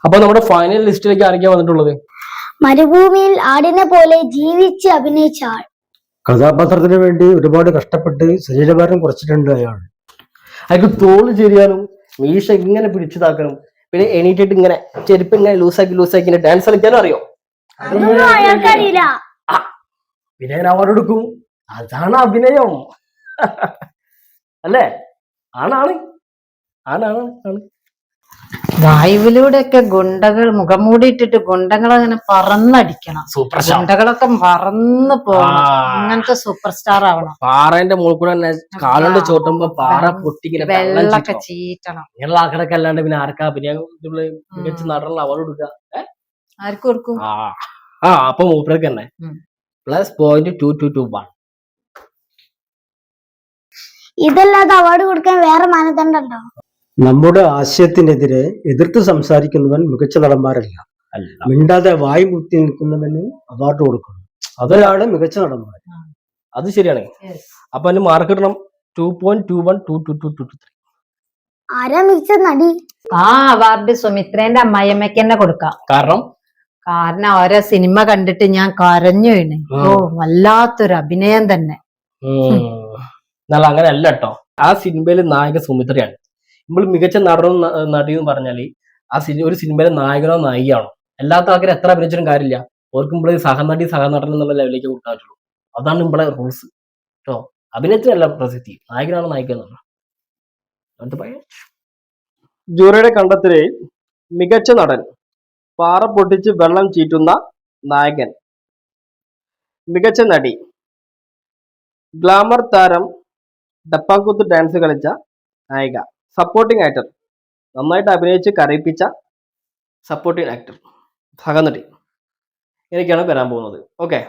അപ്പൊ നമ്മുടെ ഫൈനൽ ലിസ്റ്റിലേക്ക് ആരൊക്കെയാ വന്നിട്ടുള്ളത്? മരുഭൂമിയിൽ ആടിനെ പോലെ ജീവിച്ച് അഭിനയിച്ച ആൾ. കഥാപാത്രത്തിന് വേണ്ടി ഒരുപാട് കഷ്ടപ്പെട്ട് ശരീരഭാരം കുറച്ചിട്ടുണ്ട് അയാൾ. അയാൾക്ക് തോള് ചെരിയാനും മീശ ഇങ്ങനെ പിടിച്ചതാക്കണം, പിന്നെ എണീറ്റിട്ട് ഇങ്ങനെ ചെരുപ്പ് ഇങ്ങനെ ലൂസാക്കി ഡാൻസ് കളിക്കാനും അറിയോ? അതൊന്നും അയാൾക്കറിയില്ല. പിന്നെ ഞാൻ അവാർഡ് കൊടുക്കും. അതാണ് അഭിനയം അല്ലേ? ആണാണ് ആണാണ് ആണ്. വായുവിലൂടെയൊക്കെ ഗുണ്ടകൾ മുഖം മൂടിയിട്ടിട്ട് ഗുണ്ടകൾ അങ്ങനെ പറന്നടിക്കണം. Super star. ഗുണ്ടകളൊക്കെ പറന്ന് പോകണം. അങ്ങനത്തെ സൂപ്പർ സ്റ്റാർ ആവണം. പാറേന്റെ മുകളിൽ കൂടെ തന്നെ കാലുകൊണ്ട് ചോട്ടുമ്പോ പാറ പൊട്ടിങ്ങനെ വെള്ളമൊക്കെ ചീറ്റണം. ഇങ്ങനെയുള്ള ആൾക്കാരൊക്കെ അല്ലാണ്ട് പിന്നെ ആർക്കാ പിന്നെ മികച്ച നടനുള്ള അവാർഡ് കൊടുക്കുക? ആർക്ക് കൊടുക്കും? അപ്പൊ മൂപ്പർക്ക് തന്നെ +.2221. ഇതല്ലാതെ അവാർഡ് കൊടുക്കാൻ വേറെ മാനദണ്ഡമുണ്ടോ? നമ്മുടെ ആശയത്തിനെതിരെ എതിർത്ത് സംസാരിക്കുന്നവൻ മികച്ച നടന്മാരല്ല. മിണ്ടാതെ വായി മുത്തി നിൽക്കുന്നവന് അവാർഡ് കൊടുക്കണം. അതൊരാള് മികച്ച നടന്മാർ. അത് ശരിയാണ്. അപ്പൊ അതിന് മാർക്ക് ഇടണം 2.212223. ആരാ മികച്ച നടി? ആ അവാർഡ് സുമിത്രേന്റെ അമ്മായിയമ്മയ്ക്ക് തന്നെ കൊടുക്കാം. കാരണം ഓരോ സിനിമ കണ്ടിട്ട് ഞാൻ കരഞ്ഞു വീണ്. വല്ലാത്തൊരു അഭിനയം തന്നെ. എന്നാൽ അങ്ങനെ അല്ല കേട്ടോ. ആ സിനിമയിലെ നായിക സുമിത്രയാണ്. നമ്മൾ മികച്ച നടനും നടിയെന്ന് പറഞ്ഞാല് ഒരു സിനിമയിലെ നായകനോ നായികയാണോ. അല്ലാത്ത ആൾക്കാർ എത്ര അഭിനയിച്ചിട്ടും കാര്യമില്ല. ഓർക്കുമ്പോൾ സഹനടി സഹനടൻ എന്നുള്ള ലെവലിലേക്ക് കൊടുക്കാൻ പറ്റുള്ളൂ. അതാണ് നമ്മളെ റൂൾസ് കേട്ടോ. അഭിനയത്തിനല്ല പ്രസക്തി, നായകനാണോ നായിക എന്നുള്ള. ജൂറിയുടെ കണ്ടെത്തലിൽ മികച്ച നടൻ പാറ പൊട്ടിച്ച് വെള്ളം ചീറ്റുന്ന നായകൻ, മികച്ച നടി ഗ്ലാമർ താരം ഡപ്പാങ്കൂത്ത് ഡാൻസ് കളിച്ച നായിക, സപ്പോർട്ടിംഗ് ആക്ടർ നന്നായിട്ട് അഭിനയിച്ച് കരയിപ്പിച്ച സപ്പോർട്ടിംഗ് ആക്ടർ, സഹനടി. ഇങ്ങനെയൊക്കെയാണ് വരാൻ പോകുന്നത്. ഓക്കെ.